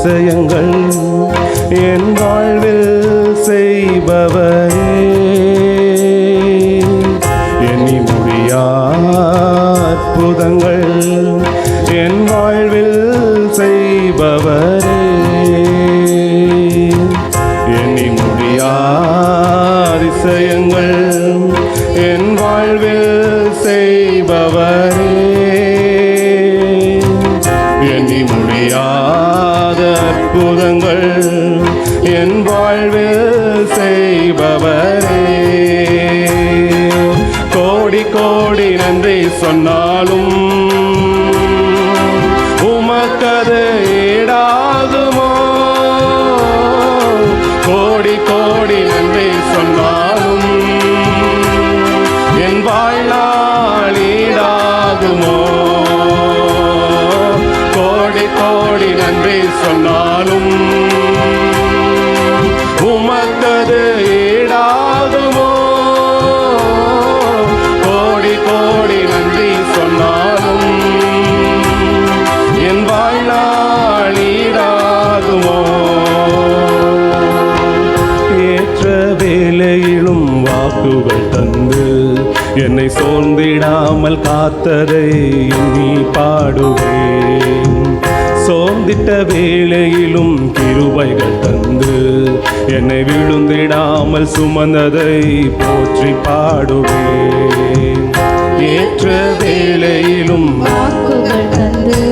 அதிசயங்கள் என் வாழ்வில் செய்பவரே, எண்ணி முடியா அற்புதங்கள் என் வாழ்வில் செய்பவரே, எண்ணி முடியா அதிசயங்கள் என் வாழ்வில் செய்பவரே, எண்ணி முடியாத அற்புதங்கள் என் வாழ்வில் செய்பவரே. கோடி கோடி நன்றி சொன்னாலும் உமக்கது ஈடாகுமோ? கோடி கோடி நன்றி சொன்னாலும் என் வாழ்நாள் ஈடாகுமோ? கோடி கோடி நன்றி சொன்னாலும் உமக்கது ஈடாகுமோ? கோடி கோடி நன்றி சொன்னாலும் என் வாழ்நாள் ஈடாகுமோ? ஏற்ற வேளையிலும் வாக்குகள் தந்து என்னை சோர்ந்திடாமல் காத்ததை எண்ணி பாடுவேன். சோர்ந்திட்ட வேளையிலும் கிருபைகள் தந்து என்னை விழுந்திடாமல் சுமந்ததை போற்றி பாடுவேன். ஏற்ற வேளையிலும் வாக்குகள் தந்து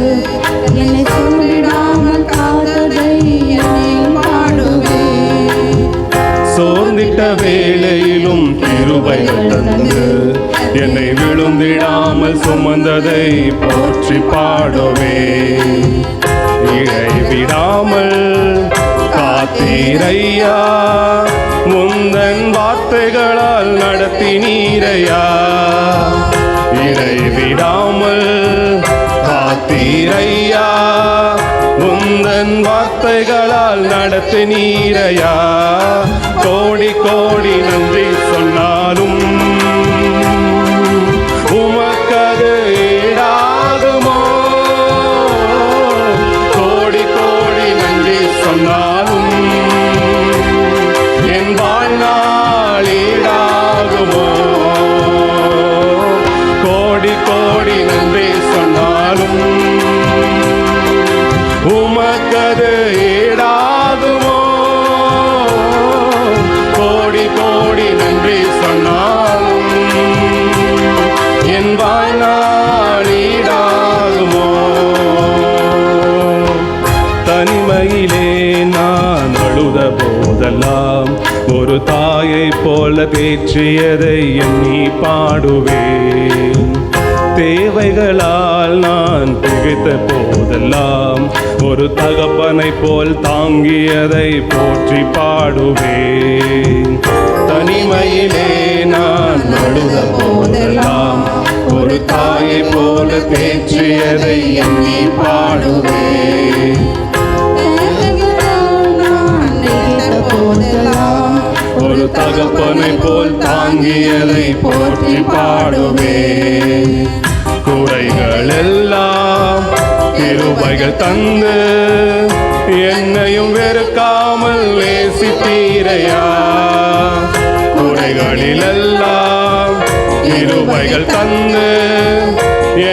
என்னை சோர்ந்திடாமல் காத்ததை எண்ணி பாடுவேன். சோர்ந்திட்ட வேளையிலும் கிருபைகள் தந்து என்னை விழுந்திடாமல் சுமந்ததை போற்றி பாடுவேன். இடைவிடாமல் காத்தீரையா, முந்தன் வார்த்தைகளால் நடத்தினீரையா. இடைவிடாமல் காத்தீரையா, முந்தன் வார்த்தைகளால் நடத்தினீரையா. கோடி கோடி நன்றி சொன்னாலும் உமக்கது ஈடாகுமோ? கோடி கோடி நன்றி சொன்னாலும் என் வாழ்நாள் ஈடாகுமோ? கோடி கோடி நன்றி சொன்னாலும் உமக்கது ஈடாகுமோ? கோடி கோடி நன்றி சொன்னாலும் என் வாழ்நாள் ஈடாகுமோ? தனிமையிலே நான் அழுத போதெல்லாம் ஒரு தாயை போல தேற்றியதை எண்ணி பாடுவேன். தேவைகளால் நான் திகைத்த போதெல்லாம் ஒரு தகப்பனை போல் தாங்கியதை போற்றி பாடுவேன். தனிமையிலே நான் அழுத போதெல்லாம் ஒரு தாயை போல தேற்றியதை எண்ணி பாடுவேன். ஒரு தகப்பனை போல் தாங்கியதை போற்றி பாடுவேன். குறைகள் எல்லாம் கிருபைகள் தந்து என்னையும் வெறுக்காமல் நேசித்தீரையா. குறைகளில் எல்லாம் கிருபைகள் தந்து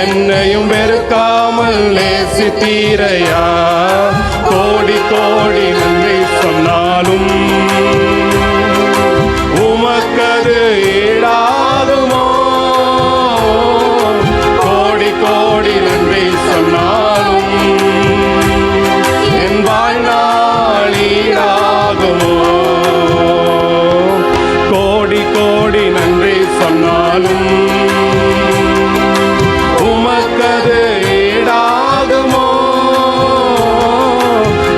என்னையும் வெறுக்காமல் நேசித்தீரையா. கோடி கோடி நன்றி சொன்னாலும் உமக்கது ஈடாகுமோ? கோடி கோடி நன்றி சொன்னாலும் என் வாழ்நாள் ஈடாகுமோ? கோடி கோடி நன்றி சொன்னாலும் உமக்கது ஈடாகுமோ?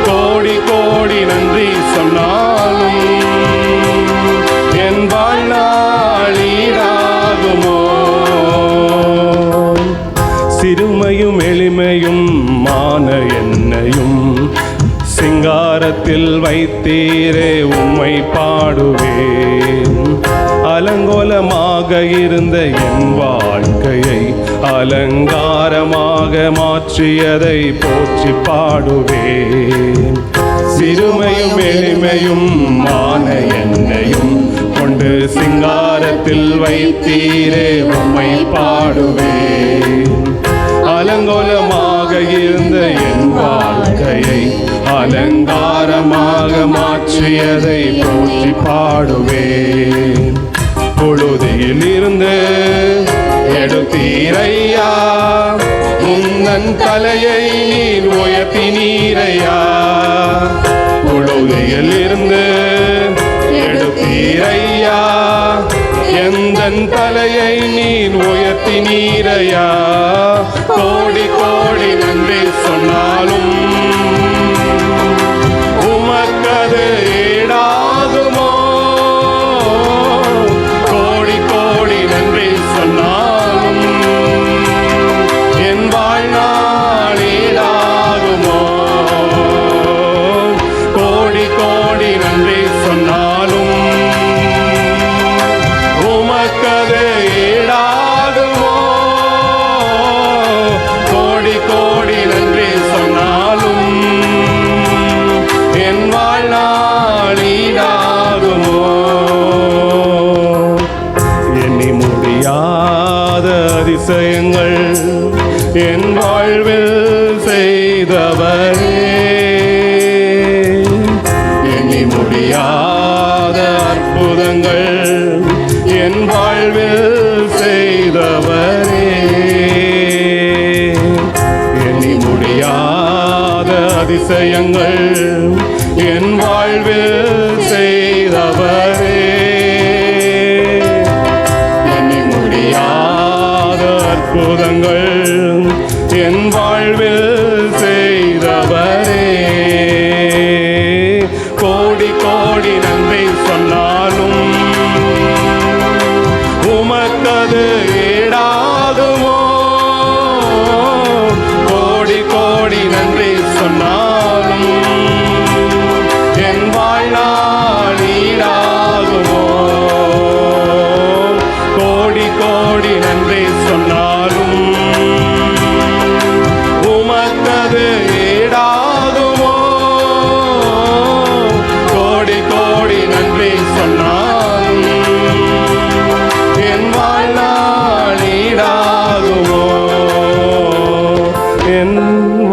கோடி கோடி நன்றி சொன்னாலும் என் வாழ்நாள் ஈடாகுமோ? சிறுமையும் எளிமையும் மான என்னையும் சிங்காரத்தில் வைத்தீரே உம்மை பாடுவேன். அலங்கோலமாக இருந்த என் வாழ்க்கையை அலங்காரமாக மாற்றியதை போற்றி பாடுவேன். சிறுமையும் எளிமையும் மான என்னையும் கொண்டு சிங்காரத்தில் வைத்தீரே உம்மை பாடுவேன். அலங்கோலமாக இருந்த என் வாழ்க்கையை அலங்காரமாக மாற்றியதை போற்றி பாடுவேன். புழுதியில் இருந்து எடுத்தீரையா, முன்னன் தலையை நீர் உயர்த்தினீரையா. புழுதியில் இருந்து எடுத்தீரையா, எந்தன் தலையை நீர் உயர்த்தினீரையா. கோடி கோடி நன்றி சொன்னாலும் உமக்கது ஈடாகுமோ. கோடி கோடி நன்றி சொன்னாலும் என் வாழ்நாள் ஈடாகுமோ. கோடி கோடி நன்றி சொன்னாலும் உமக்கது ஈடாகுமோ. கோடி கோடி நன்றி சொன்னாலும் என் வாழ்நாள் ஈடாகுமோ. எண்ணி முடியாத அதிசயங்கள் என் வாழ்வில் செய்தவரே. எண்ணி முடியாத அற்புதங்கள் என் வாழ்வில் செய்தவரே. எண்ணி முடியாத அதிசயங்கள் என் வாழ்வில் செய்தவரே. எண்ணி முடியாத அற்புதங்கள் என் வாழ்வில் செய்தவரே. கோடி கோடி நன்றி சொன்னாலும் உமக்கது ஈடாகுமோ. கோடி கோடி நன்றி சொன்னாலும் என் வாழ்நாள் ஈடாகுமோ. கோடி கோடி நன்றி சொன்னாலும் உமக்கது ஈடாகுமோ. கோடி கோடி நன்றி சொன்னாலும் என் வாழ்நாள் ஈடாகுமோ. என்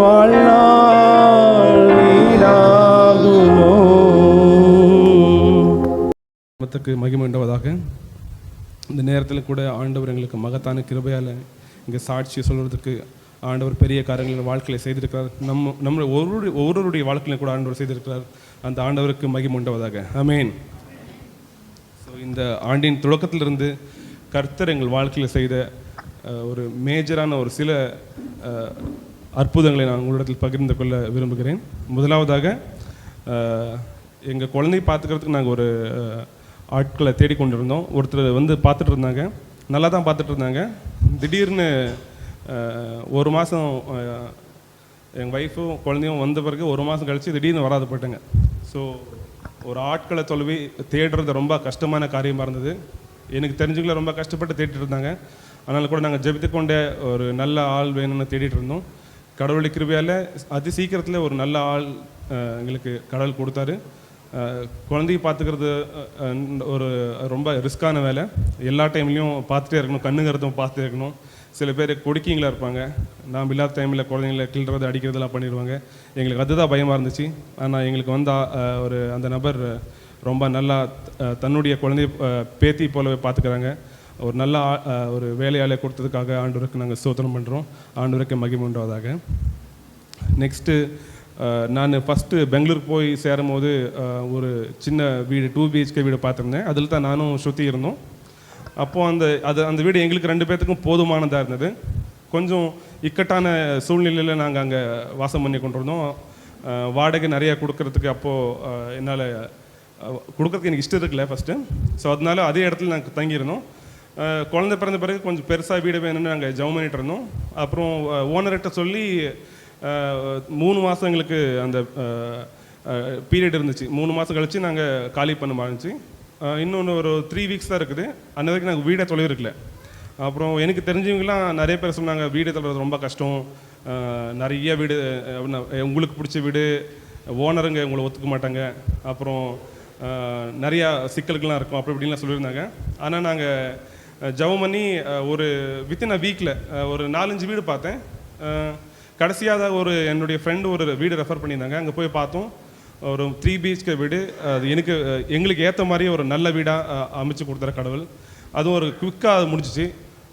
வாழ்நாள் ஈடாகுமோ. மத்தக்கு மகிமை உண்டாவதாக. இந்த நேரத்தில் கூட ஆண்டவர் எங்களுக்கு மகத்தான கிருபையால் இங்கே சாட்சியை சொல்வதற்கு ஆண்டவர் பெரிய காரியங்களை வாழ்க்கையில் செய்திருக்கிறார். நம்ம ஒவ்வொருடைய வாழ்க்கையிலும் கூட ஆண்டவர் செய்திருக்கிறார். அந்த ஆண்டவருக்கு மகிமை உண்டாவதாக. ஆமென். ஸோ இந்த ஆண்டின் தொடக்கத்திலிருந்து கர்த்தர் எங்கள் வாழ்க்கையில் செய்த ஒரு மேஜரான ஒரு சில அற்புதங்களை நான் உங்களிடத்தில் பகிர்ந்து கொள்ள விரும்புகிறேன். முதலாவதாக எங்கள் குழந்தையை பார்த்துக்கிறதுக்கு நாங்கள் ஒரு ஆட்களை தேடிக்கொண்டிருந்தோம். ஒருத்தர் வந்து பார்த்துட்டு இருந்தாங்க, நல்லா தான் பார்த்துட்டு இருந்தாங்க. திடீர்னு ஒரு மாதம் எங்கள் ஒய்ஃபும் குழந்தையும் வந்த பிறகு ஒரு மாதம் கழித்து திடீர்னு வராது போயிட்டாங்க. ஸோ ஒரு ஆட்களை தொலைவி தேடுறது ரொம்ப கஷ்டமான காரியமாக இருந்தது. எனக்கு தெரிஞ்சுக்கல ரொம்ப கஷ்டப்பட்டு தேடிட்டு இருந்தாங்க. அதனால் கூட நாங்கள் ஜெபித்து கொண்டே ஒரு நல்ல ஆள் வேணும்னு தேடிட்டு இருந்தோம். கடவுளுடைய கிருபையால் அதி சீக்கிரத்தில் ஒரு நல்ல ஆள் எங்களுக்கு கடவுள் கொடுத்தாரு. குழந்தையை பார்த்துக்கிறது ஒரு ரொம்ப ரிஸ்க்கான வேலை. எல்லா டைம்லேயும் பார்த்துட்டே இருக்கணும், கண்ணுங்கிறதும் பார்த்துட்டே இருக்கணும். சில பேர் கொடிக்கிங்களாக இருப்பாங்க, நாம் இல்லாத டைமில் குழந்தைங்கள கிள்றது அடிக்கிறதெல்லாம் பண்ணிடுவாங்க. எங்களுக்கு அதுதான் பயமாக இருந்துச்சு. ஆனால் எங்களுக்கு வந்து ஒரு அந்த நபர் ரொம்ப நல்லா தன்னுடைய குழந்தைய பேத்தி போலவே பார்த்துக்கிறாங்க. ஒரு நல்ல ஒரு வேலையாளை கொடுத்ததுக்காக ஆண்டவருக்கு நாங்கள் ஸ்தோத்திரம் பண்ணுறோம். ஆண்டவருக்கு மகிமை உண்டாவதாக. நெக்ஸ்ட்டு நான் ஃபஸ்ட்டு பெங்களூர் போய் சேரும்போது ஒரு சின்ன வீடு 2 BHK வீடு பார்த்துருந்தேன். அதில் தான் நானும் சுற்றி இருந்தோம். அப்போது அந்த வீடு எங்களுக்கு 2 பேர்த்துக்கும் போதுமானதாக இருந்தது. கொஞ்சம் இக்கட்டான சூழ்நிலையில் நாங்கள் அங்கே வாசம் பண்ணி கொண்டிருந்தோம். வாடகை நிறையா கொடுக்கறதுக்கு அப்போது என்னால் கொடுக்கறதுக்கு எனக்கு இஷ்டம் இருக்குல்ல ஃபஸ்ட்டு. ஸோ அதனால அதே இடத்துல நாங்கள் தங்கியிருந்தோம். குழந்தை பிறந்த பிறகு கொஞ்சம் பெருசாக வீடு வேணும்னு நாங்கள் ஜெபம் பண்ணிட்டு இருந்தோம். அப்புறம் ஓனர்கிட்ட சொல்லி 3 மாதம் எங்களுக்கு அந்த பீரியட் இருந்துச்சு. 3 மாதம் கழித்து நாங்கள் காலி பண்ண ஆரம்பிச்சு. இன்னொன்று ஒரு 3 வீக்ஸ் தான் இருக்குது. அந்த வரைக்கும் நாங்கள் வீடே தொலைவிருக்கல. அப்புறம் எனக்கு தெரிஞ்சவங்கலாம் நிறைய பேர் சொன்னாங்க, வீடு தொலைறது ரொம்ப கஷ்டம், நிறைய வீடு உங்களுக்கு பிடிச்ச வீடு ஓனருங்க உங்களை ஒத்துக்க மாட்டாங்க, அப்புறம் நிறையா சிக்கல்கள்லாம் இருக்கும் அப்படி இப்படின்லாம் சொல்லியிருந்தாங்க. ஆனால் நாங்கள் ஜெபம் பண்ணி ஒரு வித்தின் அ வீக்கில் ஒரு 4-5 வீடு பார்த்தேன். கடைசியாக ஒரு என்னுடைய ஃப்ரெண்டு ஒரு வீடு ரெஃபர் பண்ணியிருந்தாங்க. அங்கே போய் பார்த்தோம். ஒரு 3 BHK வீடு. அது எங்களுக்கு ஏற்ற மாதிரி ஒரு நல்ல வீடாக அமைச்சு கொடுத்தாரு கடவுள். அதுவும் ஒரு குவிக்காக அது முடிஞ்சிச்சு.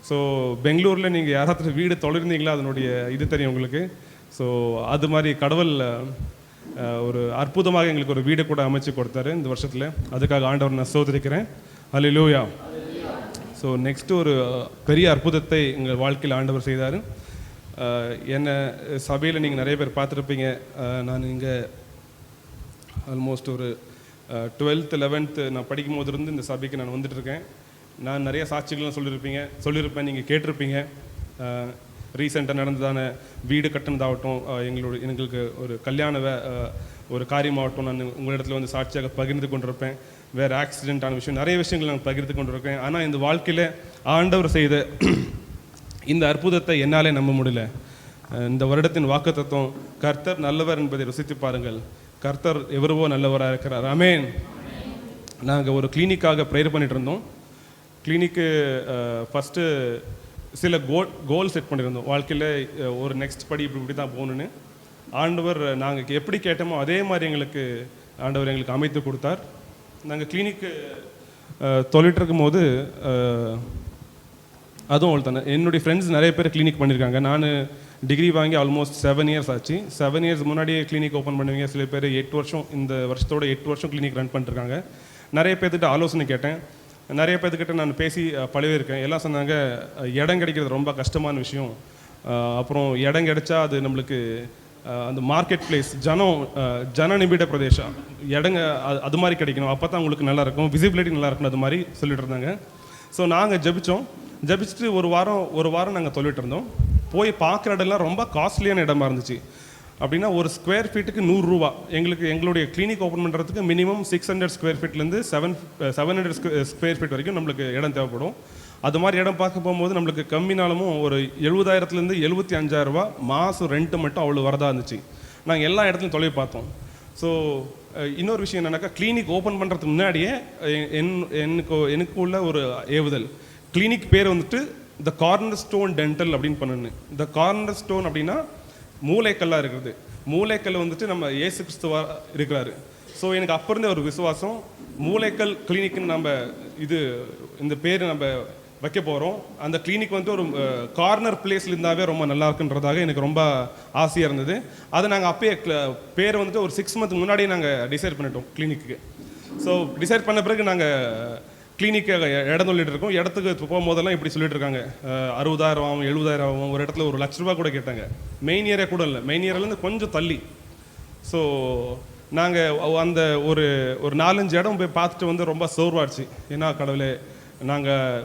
ஸோ பெங்களூரில் நீங்கள் யாராவது வீடு தொலைஇருந்தீங்களா அதனுடைய இது தெரியும் உங்களுக்கு. ஸோ அது மாதிரி கடவுள் ஒரு அற்புதமாக எங்களுக்கு ஒரு வீடு கூட அமைச்சு கொடுத்தாரு இந்த வருஷத்தில். அதுக்காக ஆண்டவர் நான் சோதரிக்கிறேன். ஹல்லேலூயா. ஸோ நெக்ஸ்ட்டு ஒரு பெரிய அற்புதத்தை எங்கள் வாழ்க்கையில் ஆண்டவர் செய்தார். என்னை சபையில் நீங்கள் நிறைய பேர் பார்த்துருப்பீங்க. நான் இங்கே ஆல்மோஸ்ட் ஒரு 12th 11th நான் படிக்கும் போது இருந்து இந்த சபைக்கு நான் வந்துட்டுருக்கேன். நான் நிறைய சாட்சிகள்லாம் சொல்லியிருப்பேன், நீங்கள் கேட்டிருப்பீங்க. ரீசெண்டாக நடந்ததான வீடு கட்டினதாகட்டும், எங்களுக்கு ஒரு கல்யாண ஒரு காரியமாகட்டும், நான் உங்களிடத்துல வந்து சாட்சியாக பகிர்ந்து கொண்டிருப்பேன். வேறு ஆக்சிடென்ட்டான விஷயம் நிறைய விஷயங்கள் நான் பகிர்ந்து கொண்டிருக்கேன். ஆனால் இந்த வாழ்க்கையில் ஆண்டவர் செய்த இந்த அற்புதத்தை என்னாலே நம்ப முடியல. இந்த வருடத்தின் வாக்குத்தத்தம், கர்த்தர் நல்லவர் என்பதை ருசித்து பாருங்கள், கர்த்தர் எவரவோ நல்லவராக இருக்கிறார். ஆமென். நாங்கள் ஒரு கிளினிக்காக ப்ரேயர் பண்ணிட்டு இருந்தோம். கிளினிக்கு ஃபஸ்ட்டு சில கோல் செட் பண்ணியிருந்தோம் வாழ்க்கையில். ஒரு நெக்ஸ்ட் படி இப்படி தான் போகணுன்னு ஆண்டவர் நாங்கள் எப்படி கேட்டோமோ அதே மாதிரி ஆண்டவர் எங்களுக்கு அமைத்து கொடுத்தார். நாங்கள் கிளினிக்கு தொழிட்டு இருக்கும்போது அதுவும் அவள் தானே என்னுடைய ஃப்ரெண்ட்ஸ் நிறைய பேர் கிளினிக் பண்ணியிருக்காங்க. நான் டிகிரி வாங்கி ஆல்மோஸ்ட் 7 years ஆச்சு. 7 years முன்னாடியே கிளினிக் ஓப்பன் பண்ணுவீங்க. சில பேர் 8 வருஷம், இந்த வருஷத்தோட 8 வருஷம் கிளினிக் ரன் பண்ணிருக்காங்க. நிறைய பேர்த்துக்கிட்ட ஆலோசனை கேட்டேன், நிறைய பேர்த்துக்கிட்ட நான் பேசி பழகிருக்கேன். எல்லாம் சொன்னாங்க இடம் கிடைக்கிறது ரொம்ப கஷ்டமான விஷயம், அப்புறம் இடம் கிடைச்சா அது நம்மளுக்கு அந்த மார்க்கெட் பிளேஸ் ஜன நிபிட பிரதேசம் இடங்க அது மாதிரி கிடைக்கணும், அப்போ தான் உங்களுக்கு நல்லாயிருக்கும், விசிபிலிட்டி நல்லா இருக்கணும், அது மாதிரி சொல்லிட்டு இருந்தாங்க. ஸோ நாங்கள் ஜபிச்சுட்டு ஒரு வாரம் நாங்கள் சொல்லிட்டு இருந்தோம். போய் பார்க்குற இடம்லாம் ரொம்ப காஸ்ட்லியான இடமா இருந்துச்சு. அப்படின்னா ஒரு ஸ்கொயர் ஃபீட்டுக்கு 100 ரூபா. எங்களுடைய கிளினிக் ஓப்பன் பண்ணுறதுக்கு மினிமம் 600 ஸ்கொயர் ஃபீட்லேருந்து 700 ஸ்கொயர் ஃபீட் வரைக்கும் நம்மளுக்கு இடம் தேவைப்படும். அது மாதிரி இடம் பார்க்க போகும்போது நம்மளுக்கு கம்மினாலும் ஒரு 70,000 75,000 ரூபா மாதம் ரெண்ட்டு மட்டும் அவ்வளோ வரதா இருந்துச்சு. நாங்கள் எல்லா இடத்துலையும் தொலைவி பார்த்தோம். ஸோ இன்னொரு விஷயம் என்னன்னாக்கா, கிளினிக் ஓப்பன் பண்ணுறதுக்கு முன்னாடியே எனக்கு உள்ள ஒரு ஏவுதல், கிளினிக் பேர் வந்துட்டு த கார்னர் ஸ்டோன் டென்டல் அப்படின்னு பண்ணு. த கார்னர் ஸ்டோன் அப்படின்னா மூளைக்கல்லாக இருக்கிறது. மூளைக்கல் வந்துட்டு நம்ம இயேசு கிறிஸ்துவா இருக்கிறாரு. ஸோ எனக்கு அப்போ இருந்தே ஒரு விசுவாசம், மூளைக்கல் கிளினிக்னு இந்த பேர் நம்ம வைக்க போகிறோம். அந்த கிளினிக் வந்து ஒரு கார்னர் பிளேஸில் இருந்தாவே ரொம்ப நல்லா இருக்குன்றதாக எனக்கு ரொம்ப ஆசையாக இருந்தது. அதை நாங்கள் அப்பயே பேரை வந்துட்டு ஒரு 6 months முன்னாடியே நாங்கள் டிசைட் பண்ணிட்டோம் கிளினிக்கு. ஸோ டிசைட் பண்ண பிறகு நாங்கள் கிளினிக்கு இடம் சொல்லிட்டு இருக்கோம். இடத்துக்கு போகும்போதெல்லாம் இப்படி சொல்லிட்டு இருக்காங்க, 60,000 ஆகும், 70,000 ஆகும், ஒரு இடத்துல 1,00,000 கூட கேட்டாங்க. மெயின் ஏரியா கூட இல்லை, மெயின் ஏரியாலேருந்து கொஞ்சம் தள்ளி. ஸோ நாங்கள் அந்த ஒரு 4-5 இடம் போய் பார்த்துட்டு வந்து ரொம்ப சோர்வாச்சு. ஏன்னா கடவுளே, நாங்கள்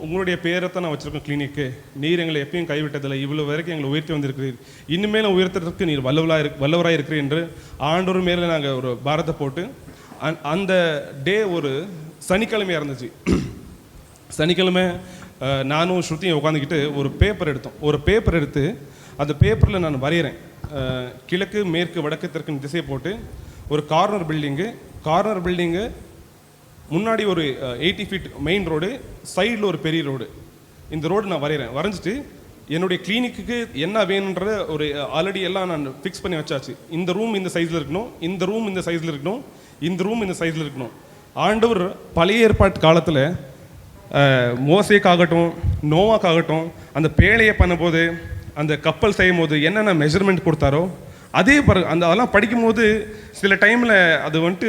உங்களுடைய பேரை தான் நான் வச்சுருக்கோம் கிளினிக்கு, நீர் எங்களை எப்பயும் கைவிட்டதில்லை, இவ்வளோ வரைக்கும் எங்களை உயர்த்தி வந்திருக்கிறீர், இனிமேல் உயர்த்துறதுக்கு நீர் வல்லவராக இருக்கிறீர் என்று ஆண்டவர் மேலே நாங்கள் ஒரு பாரத்தை போட்டு அந்த டே ஒரு சனிக்கிழமையாக இருந்துச்சு. சனிக்கிழமை நானும் ஸ்ருதியும் உட்காந்துக்கிட்டு ஒரு பேப்பர் எடுத்து அந்த பேப்பரில் நான் வரைகிறேன். கிழக்கு மேற்கு வடக்கு தெற்கு திசையை போட்டு ஒரு கார்னர் பில்டிங்கு முன்னாடி ஒரு 80 feet மெயின் ரோடு, சைடில் ஒரு பெரிய ரோடு. இந்த ரோடு நான் வரைஞ்சிட்டு என்னுடைய கிளினிக்கு என்ன வேணுன்ற ஒரு ஆல்ரெடி எல்லாம் நான் ஃபிக்ஸ் பண்ணி வச்சாச்சு. இந்த ரூம் இந்த சைஸில் இருக்கணும், இந்த ரூம் இந்த சைஸில் இருக்கணும், இந்த ரூம் இந்த சைஸில் இருக்கணும். ஆண்டவர் பழைய ஏற்பாட்டு காலத்தில் மோசேக்காகட்டும் நோவாக்காகட்டும் அந்த பேழையை பண்ணும்போது, அந்த கப்பல் செய்யும் போது என்னென்ன மெஷர்மெண்ட் கொடுத்தாரோ அதே அதெல்லாம் படிக்கும்போது சில டைமில் அது வந்துட்டு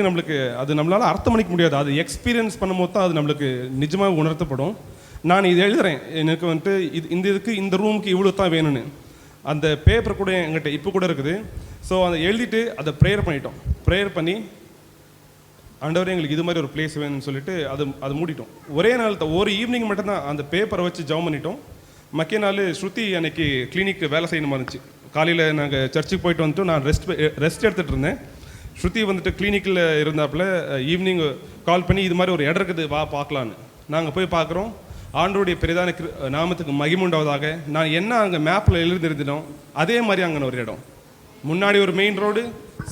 நம்மளால் அர்த்தம் பண்ணிக்க முடியாது. அது எக்ஸ்பீரியன்ஸ் பண்ணும்போது தான் அது நம்மளுக்கு நிஜமாக உணர்த்தப்படும். நான் இது எழுதுகிறேன், எனக்கு வந்துட்டு இந்த ரூமுக்கு இவ்வளோ தான் வேணும்னு. அந்த பேப்பர் கூட எங்கிட்ட இப்போ கூட இருக்குது. ஸோ அதை எழுதிட்டு அதை ப்ரேயர் பண்ணி ஆண்டவரே எங்களுக்கு இது மாதிரி ஒரு பிளேஸ் வேணும்னு சொல்லிட்டு அது மூடிட்டோம். ஒரே நாள் ஒரு ஈவினிங் மட்டும்தான் அந்த பேப்பரை வச்சு ஜெபம் பண்ணிட்டோம். மக்கிய நாள் ஸ்ருதி அன்னைக்கு கிளினிக் வேலை செய்யணுமா இருந்துச்சு. காலையில் நாங்கள் சர்ச்சுக்கு போயிட்டு வந்துட்டு நான் ரெஸ்ட் எடுத்துகிட்டு இருந்தேன். ஸ்ருதி வந்துட்டு கிளினிக்கில் இருந்தாப்புல ஈவினிங் கால் பண்ணி இது மாதிரி ஒரு இடம் இருக்குது வா பார்க்கலான்னு. நாங்கள் போய் பார்க்குறோம். ஆண்டவருடைய பெரிதான நாமத்துக்கு மகிமுண்டாவதாக. நான் என்ன அங்கே மேப்பில் எழுதிருந்தோம் அதே மாதிரி அங்கே ஒரு இடம், முன்னாடி ஒரு மெயின் ரோடு,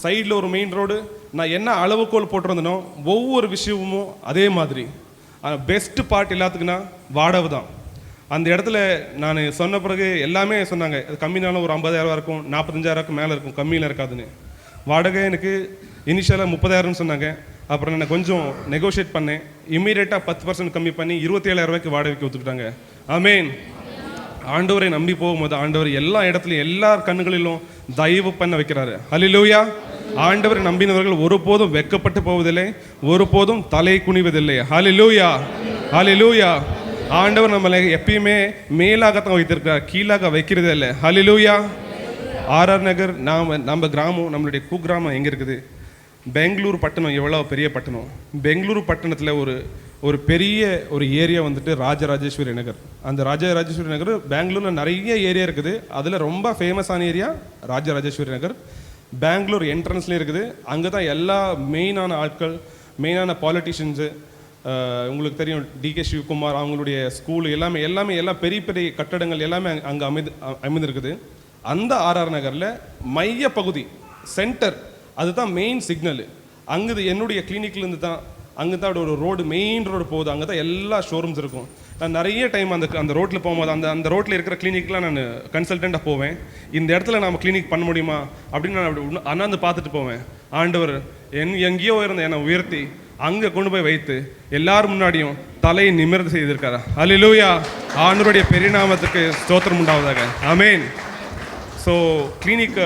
சைடில் ஒரு மெயின் ரோடு. நான் என்ன அளவுகோல் போட்டிருந்தனோ ஒவ்வொரு விஷயமும் அதே மாதிரி. பெஸ்ட்டு பார்ட் எல்லாத்துக்குன்னா வாடகை தான். அந்த இடத்துல நான் சொன்ன பிறகு எல்லாமே சொன்னாங்க, அது கம்மினாலும் ஒரு 50,000 இருக்கும், 45,000 மேலே இருக்கும், கம்மியில் இருக்காதுன்னு. வாடகை எனக்கு இனிஷியலாக 30,000 சொன்னாங்க. அப்புறம் நான் கொஞ்சம் நெகோஷியேட் பண்ணேன். இம்மீடியட்டாக 10% கம்மி பண்ணி 27,000 வாடகைக்கு ஒத்துக்கிட்டாங்க. ஆமேன். ஆண்டவரை நம்பி போகும்போது ஆண்டவர் எல்லா இடத்துலையும் எல்லார் கண்ணுகளிலும் தயவு பண்ண வைக்கிறாரு. ஹல்லேலூயா. ஆண்டவரை நம்பினவர்கள் ஒருபோதும் வெட்கப்பட்டு போவதில்லை, ஒருபோதும் தலை குனிவதில்லை. ஹல்லேலூயா, ஹல்லேலூயா. ஆண்டவர் நம்மளை எப்பயுமே மேலாகத்தான் வைத்திருக்கிறார், கீழாக வைக்கிறதே இல்லை. ஹல்லேலூயா. ஆர்ஆர் நகர் நம்ம கிராமம், நம்மளுடைய குக்கிராமம் எங்கே இருக்குது? பெங்களூர் பட்டணம். எவ்வளோ பெரிய பட்டணம்! பெங்களூரு பட்டணத்தில் ஒரு பெரிய ஒரு ஏரியா வந்துட்டு ராஜராஜேஸ்வரி நகர். அந்த ராஜராஜேஸ்வரி நகர் பெங்களூரில் நிறைய ஏரியா இருக்குது. அதில் ரொம்ப ஃபேமஸான ஏரியா ராஜராஜேஸ்வரி நகர். பெங்களூர் என்ட்ரன்ஸ்லேயும் இருக்குது. அங்கே தான் எல்லா மெயினான ஆட்கள், மெயினான பாலிட்டிஷியன்ஸு, உங்களுக்கு தெரியும் டிகே சிவகுமார் அவங்களுடைய ஸ்கூலு எல்லாம் பெரிய பெரிய கட்டடங்கள் எல்லாமே அங்கே அமைந்திருக்குது. அந்த ஆர்ஆர் நகரில் மைய பகுதி, சென்டர், அதுதான் மெயின் சிக்னல். அங்கே என்னுடைய கிளினிக்லேருந்து தான் அங்கே தான் ஒரு ரோடு, மெயின் ரோடு போகுது. அங்கே தான் எல்லா ஷோரூம்ஸ் இருக்கும். நான் நிறைய டைம் அந்த ரோட்டில் போகும்போது அந்த ரோட்டில் இருக்கிற கிளினிக்லாம் நான் கன்சல்டண்ட்டாக போவேன். இந்த இடத்துல நம்ம கிளினிக் பண்ண முடியுமா அப்படின்னு நான் அப்படி அண்ணாந்து பார்த்துட்டு போவேன். ஆண்டவர் எங்கேயோ இருந்த என்னை உயர்த்தி அங்கே கொண்டு போய் வைத்து எல்லாரும் முன்னாடியும் தலையை நிமிர்ந்து செய்திருக்காரு. அல்லேலூயா. ஆண்டவருடைய பெரியநாமத்துக்கு ஸ்தோத்திரம் உண்டாவதாக. ஆமேன். ஸோ கிளினிக்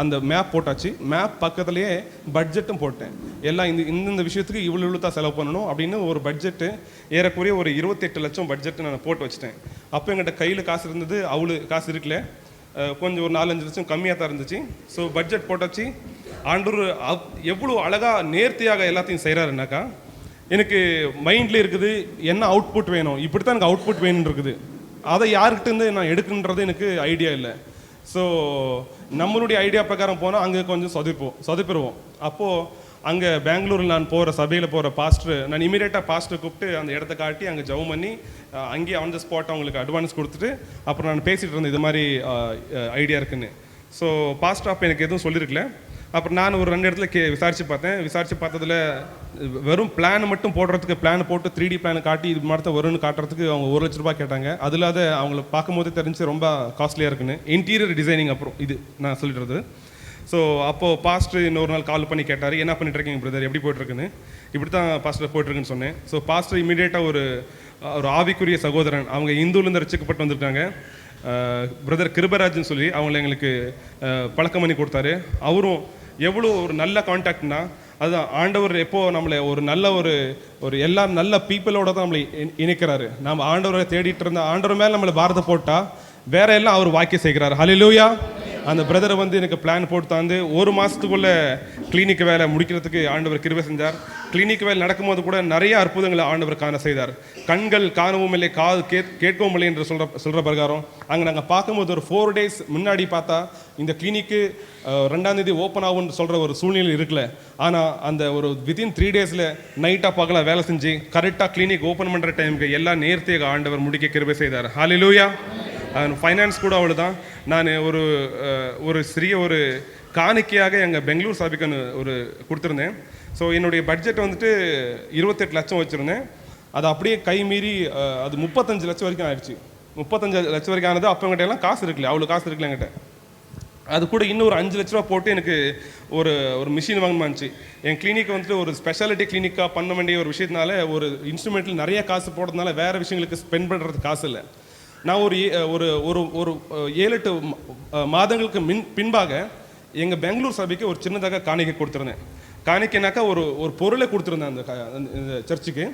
அந்த மேப் போட்டாச்சு. மேப் பக்கத்துலேயே பட்ஜெட்டும் போட்டேன். எல்லாம் இந்த விஷயத்துக்கு இவ்வளோ தான் செலவு பண்ணணும் அப்படின்னு ஒரு பட்ஜெட்டு, ஏறக்குறைய ஒரு 28 லட்சம் பட்ஜெட்டு நான் போட்டு வச்சுட்டேன். அப்போ எங்கிட்ட கையில் காசு இருந்தது, அவ்வளோ காசு இருக்குல்ல, கொஞ்சம் ஒரு 4-5 லட்சம் கம்மியாக தான் இருந்துச்சு. ஸோ பட்ஜெட் போட்டாச்சு. ஆண்டவர் எவ்வளோ அழகாக நேர்த்தியாக எல்லாத்தையும் செய்கிறாருனாக்கா, எனக்கு மைண்டில் இருக்குது என்ன அவுட்புட் வேணும், இப்படி தான் எனக்கு அவுட்புட் வேணும்னு இருக்குது. அதை யார்கிட்டேருந்து நான் எடுக்குன்றது எனக்கு ஐடியா இல்லை. ஸோ நம்மளுடைய ஐடியா பிரகாரம் போனால் அங்கே கொஞ்சம் சொதப்பிடுவோம். அப்போது அங்கே பெங்களூரில் நான் போகிற சபையில் போகிற பாஸ்டர், நான் இமீடியட்டாக பாஸ்டர் கூப்பிட்டு அந்த இடத்த காட்டி அங்கே ஜெபம் பண்ணி அங்கேயே ஆன் த ஸ்பாட் அவங்களுக்கு அட்வான்ஸ் கொடுத்துட்டு அப்புறம் நான் பேசிகிட்டு இருந்தேன் இது மாதிரி ஐடியா இருக்குன்னு. ஸோ பாஸ்டர் அப்போ எனக்கு எதுவும் சொல்லியிருக்கல. அப்புறம் நான் ஒரு 2 இடத்துல விசாரித்து பார்த்ததில் வெறும் பிளான் மட்டும் போடுறதுக்கு, பிளான் போட்டு 3D பிளான் காட்டி இது மாதிரி வரும்னு காட்டுறதுக்கு அவங்க 1 லட்ச ரூபாய் கேட்டாங்க. அதில் அவங்கள பார்க்கும்போது தெரிஞ்சு ரொம்ப காஸ்ட்லியாக இருக்குன்னு. இன்டீரியர் டிசைனிங் அப்புறம் இது நான் சொல்லிடுறது. ஸோ அப்போது பாஸ்டர் இன்னொரு நாள் கால் பண்ணி கேட்டார், என்ன பண்ணிட்டு இருக்கீங்க பிரதர், எப்படி போய்ட்டுருக்குன்னு. இப்படி தான் பாஸ்டர் போய்ட்டுருக்குன்னு சொன்னேன். ஸோ பாஸ்டர் இமீடியட்டாக ஒரு ஆவிக்குரிய சகோதரன், அவங்க இந்துலேருந்து ரசிக்கப்பட்டு வந்திருக்காங்க, பிரதர் கிருபராஜ்னு சொல்லி அவங்கள எங்களுக்கு பழக்கம் பண்ணி கொடுத்தாரு. அவரும் எவ்வளோ ஒரு நல்ல கான்டாக்ட்னா, அதுதான் ஆண்டவர் எப்போது நம்மளை ஒரு நல்ல ஒரு எல்லா நல்ல பீப்புளோட தான் நம்மளை இணைக்கிறாரு. நம்ம ஆண்டவரை தேடிட்டு இருந்த ஆண்டவர் மேலே நம்மளை பாரத்தை போட்டால் வேற எல்லாம் அவர் வாக்கிய செய்கிறார். ஹல்லேலூயா. அந்த பிரதரை எனக்கு பிளான் போட்டு தாந்து 1 மாதத்துக்குள்ளே கிளினிக் வேலை முடிக்கிறதுக்கு ஆண்டவர் கிருபை செஞ்சார். கிளினிக் வேலை நடக்கும்போது கூட நிறைய அற்புதங்களை ஆண்டவர் காண செய்தார். கண்கள் காணவும் இல்லை, காது கேட்கவும் இல்லை என்று சொல்கிற பிரகாரம் அங்கே நாங்கள் பார்க்கும்போது ஒரு 4 days முன்னாடி பார்த்தா இந்த கிளினிக்கு 2ஆம் தேதி ஓப்பன் ஆகும்னு சொல்கிற ஒரு சூழ்நிலை இருக்குல்ல. ஆனால் அந்த ஒரு வித்தின் 3 daysல நைட்டாக பகலாக வேலை செஞ்சு கரெக்டாக கிளினிக் ஓப்பன் பண்ணுற டைமுக்கு எல்லாம் நேர்த்தியாக ஆண்டவர் முடிக்க கிருபை செய்தார். ஹல்லேலூயா. ஃபைனான்ஸ் கூட அவ்வளோ தான். நான் ஒரு சிறிய ஒரு காணிக்கையாக எங்கள் பெங்களூர் சபைக்கு ஒரு கொடுத்துருந்தேன். ஸோ என்னுடைய பட்ஜெட் 28 லட்சம் வச்சுருந்தேன். அது அப்படியே கை மீறி அது 35 லட்சம் வரைக்கும் ஆயிடுச்சு. 35 லட்சம் வரைக்கும் ஆனது. அப்போ எங்கிட்ட எல்லாம் காசு இருக்குல்ல, அவ்வளோ காசு இருக்குல்ல என்கிட்ட. அது கூட இன்னும் ஒரு 5 லட்ச ரூபா போட்டு எனக்கு ஒரு மிஷின் வாங்கணுமாச்சு. என் கிளினிக் ஒரு ஸ்பெஷாலிட்டி கிளினிக்காக பண்ண வேண்டிய ஒரு விஷயத்தினால ஒரு இன்ஸ்ட்ருமெண்ட்டில் நிறைய காசு போடுறதுனால வேறு விஷயங்களுக்கு ஸ்பெண்ட் பண்ணுறதுக்கு காசு இல்லை. நான் ஒரு 7-8 மாதங்களுக்கு பின்பாக எங்கள் பெங்களூர் சபைக்கு ஒரு சின்னதாக காணிக்கை கொடுத்துருந்தேன். காணிக்கைனாக்கா ஒரு பொருளை கொடுத்துருந்தேன் அந்த சர்ச்சுக்கு.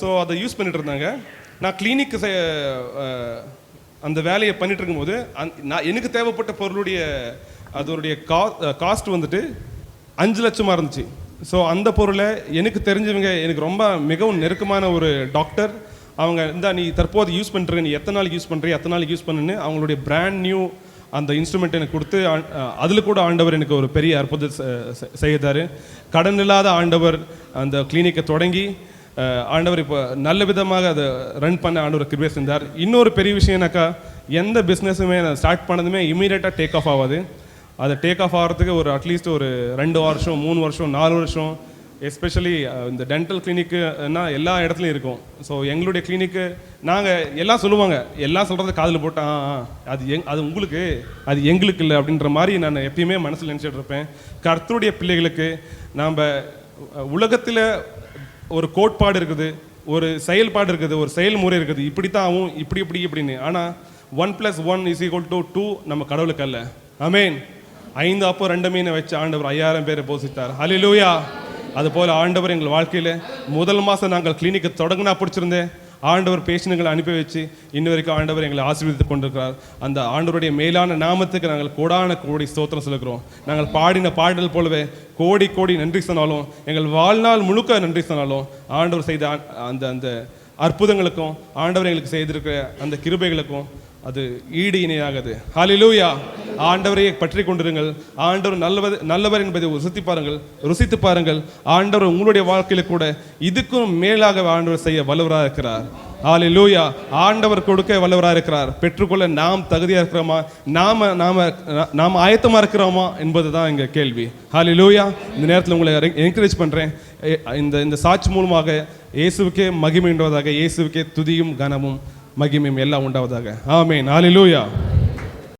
ஸோ அதை யூஸ் பண்ணிட்டு இருந்தாங்க. நான் கிளினிக்கு அந்த வேலையை பண்ணிட்டு இருக்கும்போது எனக்கு தேவைப்பட்ட பொருளுடைய அதோடைய காஸ்ட் 5 லட்சமாக இருந்துச்சு. ஸோ அந்த பொருளை எனக்கு தெரிஞ்சவங்க, எனக்கு ரொம்ப மிகவும் நெருக்கமான ஒரு டாக்டர், அவங்க நீ தற்போது யூஸ் பண்ணுற, நீ எத்தனை நாளைக்கு யூஸ் பண்ணுறிய அத்தனை நாளைக்கு யூஸ் பண்ணுன்னு அவங்களுடைய பிராண்ட் நியூ அந்த இன்ஸ்ட்ருமெண்ட் எனக்கு கொடுத்து அதில் கூட ஆண்டவர் எனக்கு ஒரு பெரிய அற்புதம் செய்தார். கடன் இல்லாத ஆண்டவர் அந்த கிளினிக்கை தொடங்கி ஆண்டவர் இப்போ நல்ல விதமாக அதை ரன் பண்ண ஆண்டவர் கிருபை செஞ்சார். இன்னொரு பெரிய விஷயம்னாக்கா, எந்த பிஸ்னஸுமே ஸ்டார்ட் பண்ணதுமே இமீடியட்டாக டேக் ஆஃப் ஆகாது. அதை டேக் ஆஃப் ஆகிறதுக்கு ஒரு அட்லீஸ்ட் ஒரு 2 வருஷம் 3 வருஷம் 4 வருஷம், எஸ்பெஷலி இந்த டென்டல் கிளினிக்குன்னா எல்லா இடத்துலையும் இருக்கும். ஸோ எங்களுடைய கிளினிக்கு நாங்கள் எல்லாம் சொல்லுவாங்க, எல்லாம் சொல்கிறத காதில் போட்டு அது உங்களுக்கு அது எங்களுக்கு இல்லை அப்படின்ற மாதிரி நான் எப்பயுமே மனசில் நினச்சிட்டு இருப்பேன். கர்த்தருடைய பிள்ளைகளுக்கு நாம் உலகத்தில் ஒரு கோட்பாடு இருக்குது, ஒரு செயல்பாடு இருக்குது, ஒரு செயல்முறை இருக்குது, இப்படி தான் ஆகும், இப்படின்னு. ஆனால் 1+1 = 2 நம்ம கடவுளுக்கு அல்ல. ஆமென். 5 அப்போ 2 மீனை வச்சு ஆண்டவர் 5000 பேரை போஷித்தார். ஹல்லேலூயா. அதுபோல் ஆண்டவர் எங்கள் வாழ்க்கையில் முதல் மாதம் நாங்கள் கிளினிக்கை தொடங்கினா பிடிச்சிருந்தேன். ஆண்டவர் பேஷண்ட்களை அனுப்பி வச்சு இன்ன வரைக்கும் ஆண்டவர் எங்களை ஆசீர்வதித்து கொண்டிருக்கிறார். அந்த ஆண்டவருடைய மேலான நாமத்துக்கு நாங்கள் கோடான கோடி ஸ்தோத்திரம் சொல்லுகிறோம். நாங்கள் பாடின பாடல் போலவே கோடி கோடி நன்றி சொன்னாலும், எங்கள் வாழ்நாள் முழுக்க நன்றி சொன்னாலும், ஆண்டவர் செய்த அந்த அந்த அற்புதங்களுக்கும் ஆண்டவர் எங்களுக்கு செய்திருக்கிற அந்த கிருபைகளுக்கும் அது ஈடு இணையாகுது. ஹல்லேலூயா. ஆண்டவரையே பற்றி கொண்டிருங்கள். ஆண்டவர் நல்லவர் என்பதை ருசித்து பாருங்கள். ஆண்டவர் உங்களுடைய வாழ்க்கையில கூட இதுக்கும் மேலாக ஆண்டவர் செய்ய வல்லவராக இருக்கிறார். ஹல்லேலூயா. ஆண்டவர் கொடுக்க வல்லவராக இருக்கிறார். பெற்றுக்கொள்ள நாம் தகுதியாக இருக்கிறோமா, நாம் ஆயத்தமாக இருக்கிறோமா என்பதுதான் இங்கே கேள்வி. ஹல்லேலூயா. இந்த நேரத்தில் உங்களை என்கரேஜ் பண்ணுறேன். இந்த சாட்சி மூலமாக இயேசுவுக்கே மகிமை உண்டாவதாக, இயேசுவுக்கே துதியும் கனமும் மகிமையும் எல்லாம் உண்டாவதாக. ஆமென். ஹல்லேலூயா.